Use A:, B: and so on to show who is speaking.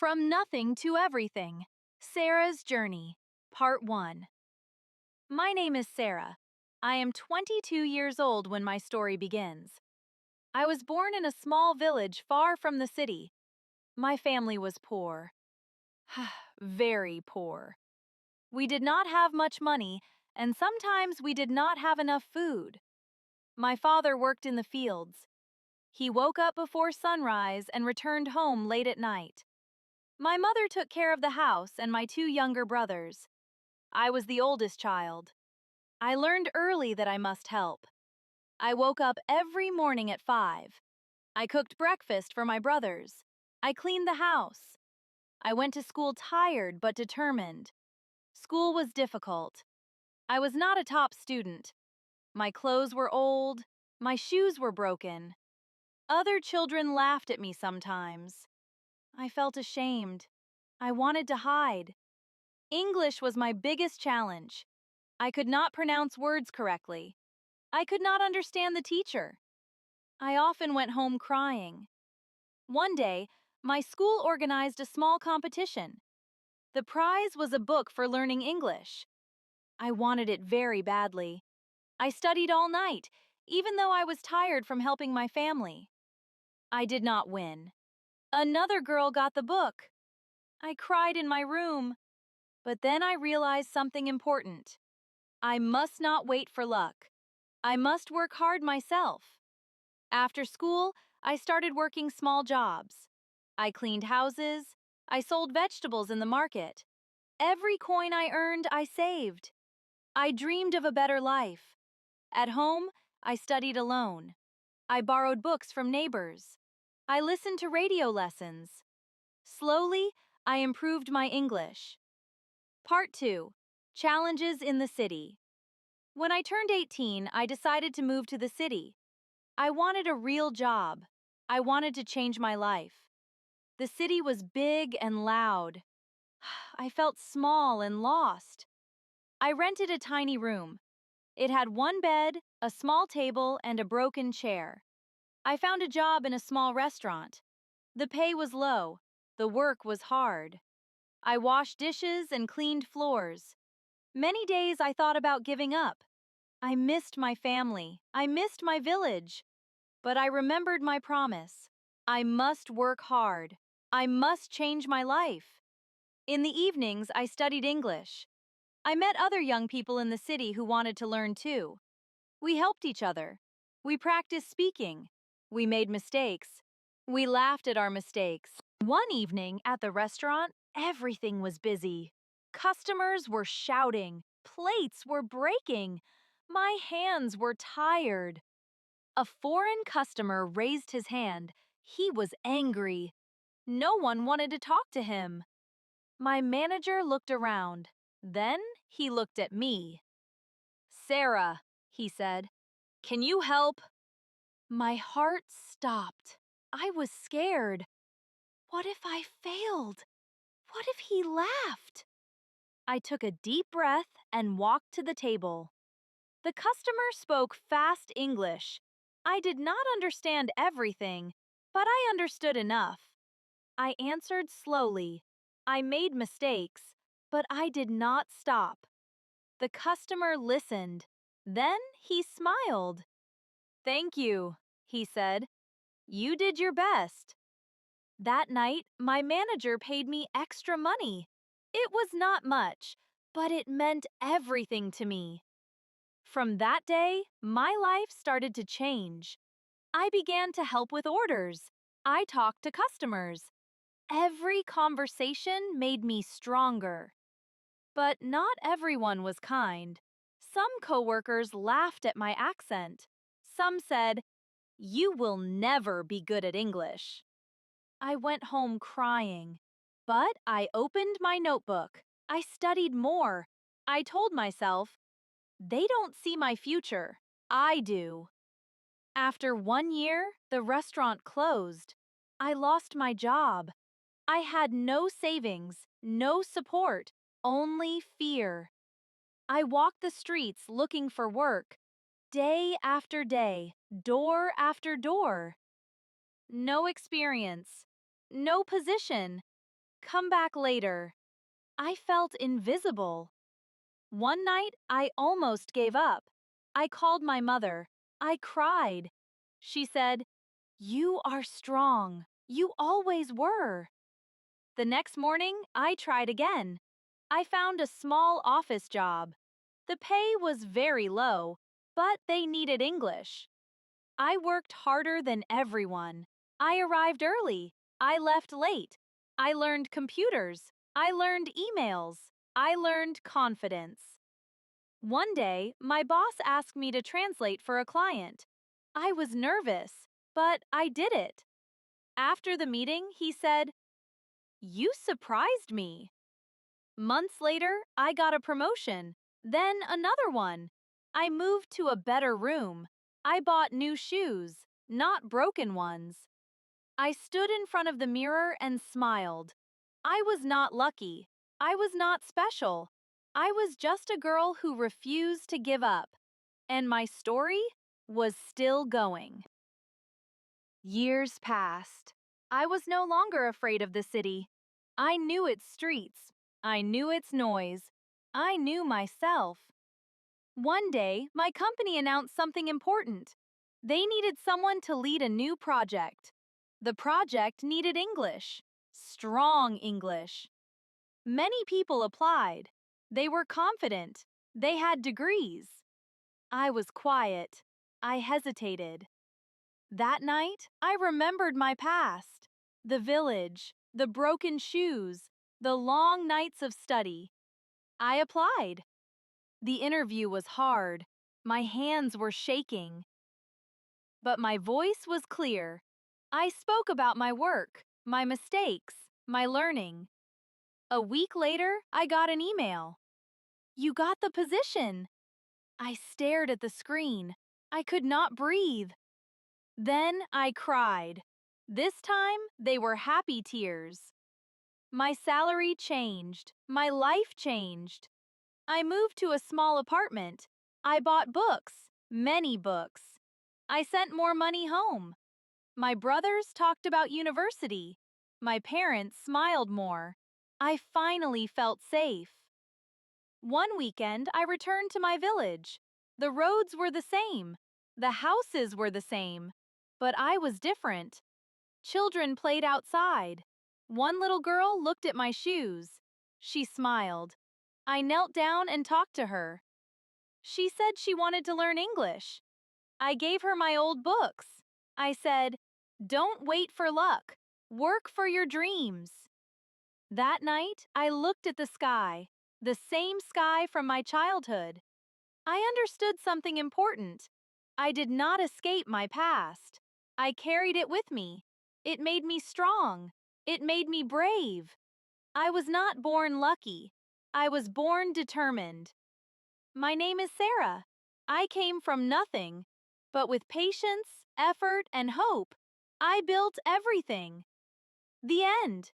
A: From Nothing to Everything, Sarah's Journey, Part 1. My name is Sarah. I am 22 years old when my story begins. I was born in a small village far from the city. My family was poor. Very poor. We did not have much money, and sometimes we did not have enough food. My father worked in the fields. He woke up before sunrise and returned home late at night. My mother took care of the house and my two younger brothers. I was the oldest child. I learned early that I must help. I woke up every morning at 5. I cooked breakfast for my brothers. I cleaned the house. I went to school tired but determined. School was difficult. I was not a top student. My clothes were old. My shoes were broken. Other children laughed at me sometimes. I felt ashamed. I wanted to hide. English was my biggest challenge. I could not pronounce words correctly. I could not understand the teacher. I often went home crying. One day, my school organized a small competition. The prize was a book for learning English. I wanted it very badly. I studied all night, even though I was tired from helping my family. I did not win. Another girl got the book. I cried in my room. But then I realized something important. I must not wait for luck. I must work hard myself. After school, I started working small jobs. I cleaned houses. I sold vegetables in the market. Every coin I earned, I saved. I dreamed of a better life. At home, I studied alone. I borrowed books from neighbors. I listened to radio lessons. Slowly, I improved my English. Part 2. Challenges in the City. When I turned 18, I decided to move to the city. I wanted a real job. I wanted to change my life. The city was big and loud. I felt small and lost. I rented a tiny room. It had one bed, a small table, and a broken chair. I found a job in a small restaurant. The pay was low. The work was hard. I washed dishes and cleaned floors. Many days I thought about giving up. I missed my family. I missed my village. But I remembered my promise. I must work hard. I must change my life. In the evenings, I studied English. I met other young people in the city who wanted to learn too. We helped each other. We practiced speaking. We made mistakes. We laughed at our mistakes. One evening at the restaurant, everything was busy. Customers were shouting. Plates were breaking. My hands were tired. A foreign customer raised his hand. He was angry. No one wanted to talk to him. My manager looked around. Then he looked at me. "Sarah," he said, "can you help?" My heart stopped. I was scared. What if I failed? What if he laughed? I took a deep breath and walked to the table. The customer spoke fast English. I did not understand everything, but I understood enough. I answered slowly. I made mistakes, but I did not stop. The customer listened. Then he smiled. "Thank you," he said. "You did your best." That night, my manager paid me extra money. It was not much, but it meant everything to me. From that day, my life started to change. I began to help with orders. I talked to customers. Every conversation made me stronger. But not everyone was kind. Some coworkers laughed at my accent. Some said, "You will never be good at English." I went home crying. But I opened my notebook. I studied more. I told myself, they don't see my future. I do. After 1 year, the restaurant closed. I lost my job. I had no savings, no support, only fear. I walked the streets looking for work, day after day, door after door. No experience, no position. Come back later. I felt invisible. One night, I almost gave up. I called my mother. I cried. She said, "You are strong. You always were." The next morning, I tried again. I found a small office job. The pay was very low, but they needed English. I worked harder than everyone. I arrived early. I left late. I learned computers. I learned emails. I learned confidence. One day, my boss asked me to translate for a client. I was nervous, but I did it. After the meeting, he said, "You surprised me." Months later, I got a promotion, then another one. I moved to a better room. I bought new shoes, not broken ones. I stood in front of the mirror and smiled. I was not lucky. I was not special. I was just a girl who refused to give up. And my story was still going. Years passed. I was no longer afraid of the city. I knew its streets. I knew its noise. I knew myself. One day, my company announced something important. They needed someone to lead a new project. The project needed English. Strong English. Many people applied. They were confident. They had degrees. I was quiet. I hesitated. That night, I remembered my past. The village, the broken shoes, the long nights of study. I applied. The interview was hard. My hands were shaking. But my voice was clear. I spoke about my work, my mistakes, my learning. A week later, I got an email. "You got the position." I stared at the screen. I could not breathe. Then I cried. This time, they were happy tears. My salary changed. My life changed. I moved to a small apartment. I bought books, many books. I sent more money home. My brothers talked about university. My parents smiled more. I finally felt safe. One weekend, I returned to my village. The roads were the same. The houses were the same. But I was different. Children played outside. One little girl looked at my shoes. She smiled. I knelt down and talked to her. She said she wanted to learn English. I gave her my old books. I said, "Don't wait for luck. Work for your dreams." That night, I looked at the same sky from my childhood. I understood something important. I did not escape my past. I carried it with me. It made me strong. It made me brave. I was not born lucky. I was born determined. My name is Sarah. I came from nothing. But with patience, effort, and hope, I built everything. The end.